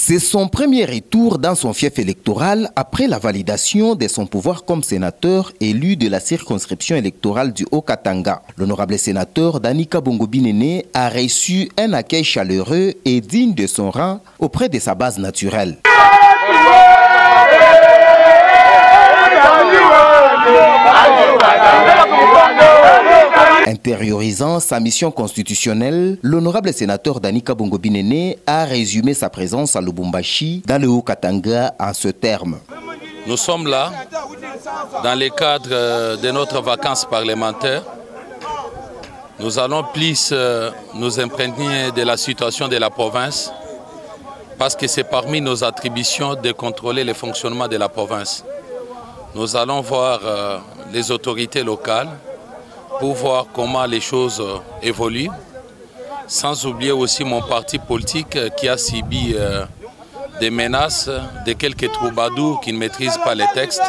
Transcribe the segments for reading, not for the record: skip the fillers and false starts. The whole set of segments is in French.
C'est son premier retour dans son fief électoral après la validation de son pouvoir comme sénateur élu de la circonscription électorale du Haut-Katanga. L'honorable sénateur Danika Bongo-Binene a reçu un accueil chaleureux et digne de son rang auprès de sa base naturelle. Intériorisant sa mission constitutionnelle, l'honorable sénateur Danika Bongo-Binene a résumé sa présence à Lubumbashi dans le Haut-Katanga en ce terme. Nous sommes là dans le cadre de notre vacances parlementaires. Nous allons plus nous imprégner de la situation de la province parce que c'est parmi nos attributions de contrôler le fonctionnement de la province. Nous allons voir les autorités locales pour voir comment les choses évoluent, sans oublier aussi mon parti politique qui a subi des menaces de quelques troubadours qui ne maîtrisent pas les textes.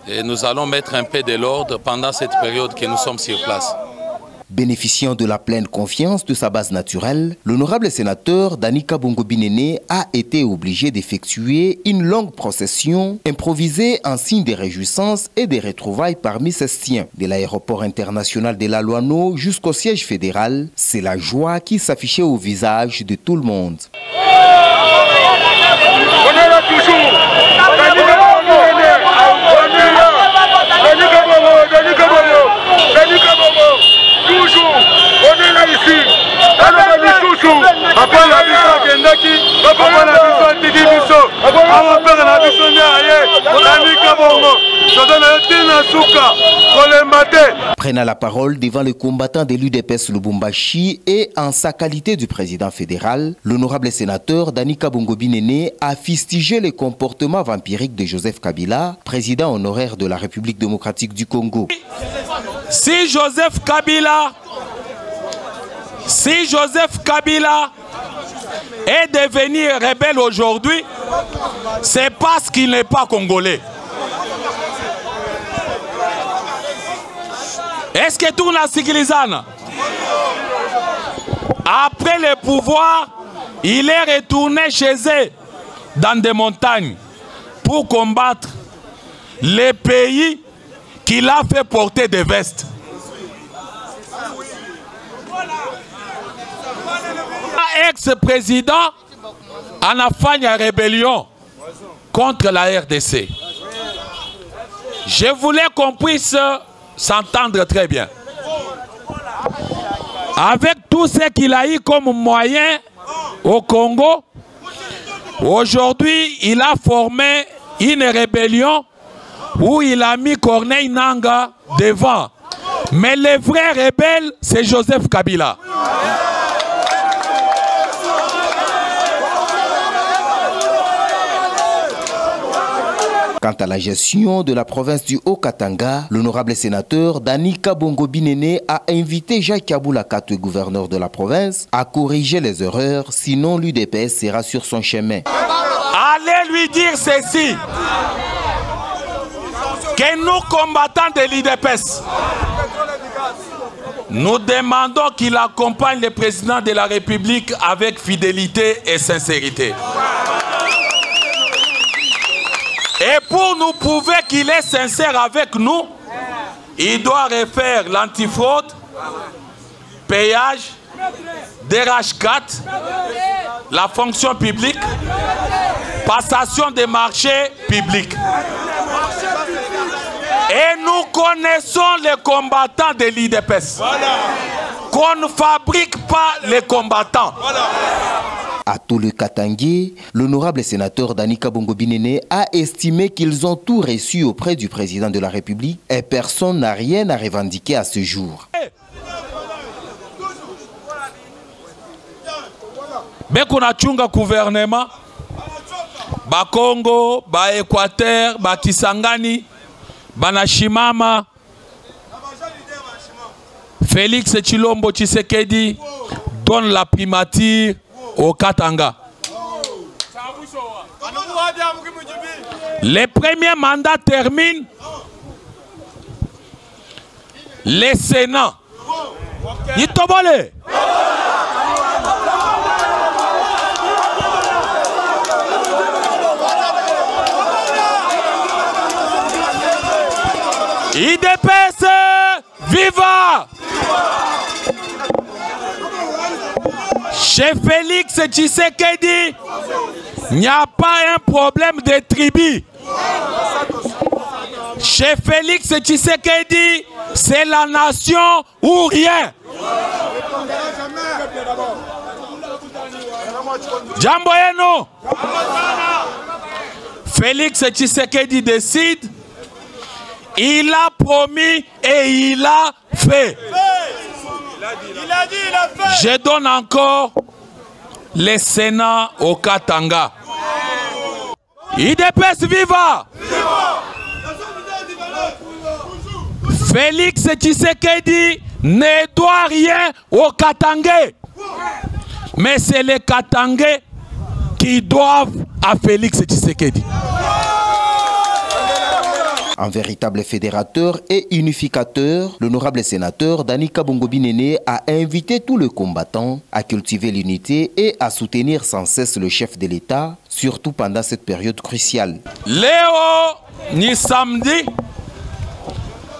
Et nous allons mettre un peu de l'ordre pendant cette période que nous sommes sur place. Bénéficiant de la pleine confiance de sa base naturelle, l'honorable sénateur Danika Bongo-Binene a été obligé d'effectuer une longue procession improvisée en signe de réjouissance et de retrouvailles parmi ses siens. De l'aéroport international de la Loano jusqu'au siège fédéral, c'est la joie qui s'affichait au visage de tout le monde. On est là toujours. Toujours, on est là ici. Après la prenant la parole devant le combattant de l'UDPS Lubumbashi et en sa qualité du président fédéral, l'honorable sénateur Danika Bongo-Binene a fustigé le comportement vampirique de Joseph Kabila, président honoraire de la République démocratique du Congo. Si Joseph Kabila est devenu rebelle aujourd'hui, c'est parce qu'il n'est pas congolais. Est-ce que tout n'a sikilizana? Après le pouvoir, il est retourné chez eux dans des montagnes pour combattre les pays qu'il a fait porter des vestes. Ex-président en a fait une rébellion contre la RDC. Je voulais qu'on puisse s'entendre très bien. Avec tout ce qu'il a eu comme moyen au Congo, aujourd'hui il a formé une rébellion où il a mis Corneille Nangaa devant. Mais le vrai rebelle, c'est Joseph Kabila. Quant à la gestion de la province du Haut-Katanga, l'honorable sénateur Danika Bongo-Binene a invité Jacques Kaboula Katwe, gouverneur de la province, à corriger les erreurs, sinon l'UDPS sera sur son chemin. Allez lui dire ceci, que nous combattants de l'UDPS, nous demandons qu'il accompagne le président de la République avec fidélité et sincérité. Et pour nous prouver qu'il est sincère avec nous, il doit refaire l'antifraude, payage, DRH4, la fonction publique, passation des marchés publics. Et nous connaissons les combattants de l'UDPS. Qu'on ne fabrique pas les combattants. À tout le Katangé, l'honorable sénateur Danika Bongo-Binene a estimé qu'ils ont tout reçu auprès du président de la République et personne n'a rien à revendiquer à ce jour. Mais qu'on a chunga gouvernement, ba Congo, ba Équateur, ba Kisangani, ba Nashimama, Félix Tshilombo Tshisekedi donne la primature au Katanga. Le premier mandat termine, le Sénat. IDPS, viva! Chez Félix Tshisekedi, il n'y a pas un problème de tribu. Chez Félix Tshisekedi, c'est la nation ou rien. Jambo yenu. Félix Tshisekedi décide, il a promis et il a fait. Je donne encore le Sénat au Katanga. IDPS viva! Félix Tshisekedi ne doit rien aux Katangais. Mais c'est les Katangais qui doivent à Félix Tshisekedi. Un véritable fédérateur et unificateur, l'honorable sénateur Danika Bongo-Binene a invité tous les combattants à cultiver l'unité et à soutenir sans cesse le chef de l'État, surtout pendant cette période cruciale. Léo, ni samedi,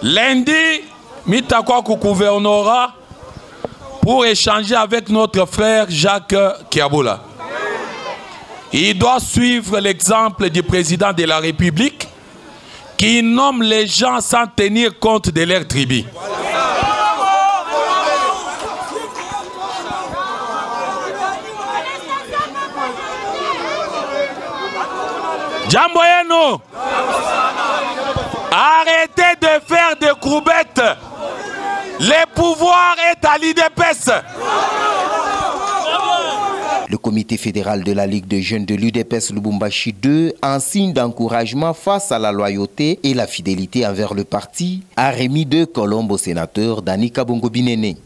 lundi, Mitakwaku gouvernera pour échanger avec notre frère Jacques Kiaboula. Il doit suivre l'exemple du président de la République qui nomme les gens sans tenir compte de leur tribu. Jambo yenu, arrêtez de faire des courbettes. Le pouvoir est à l'IDPS. Le comité fédéral de la Ligue des jeunes de l'UDPS Lubumbashi 2, en signe d'encouragement face à la loyauté et la fidélité envers le parti, a remis 2 colombes au sénateur Danika Bongo-Binene.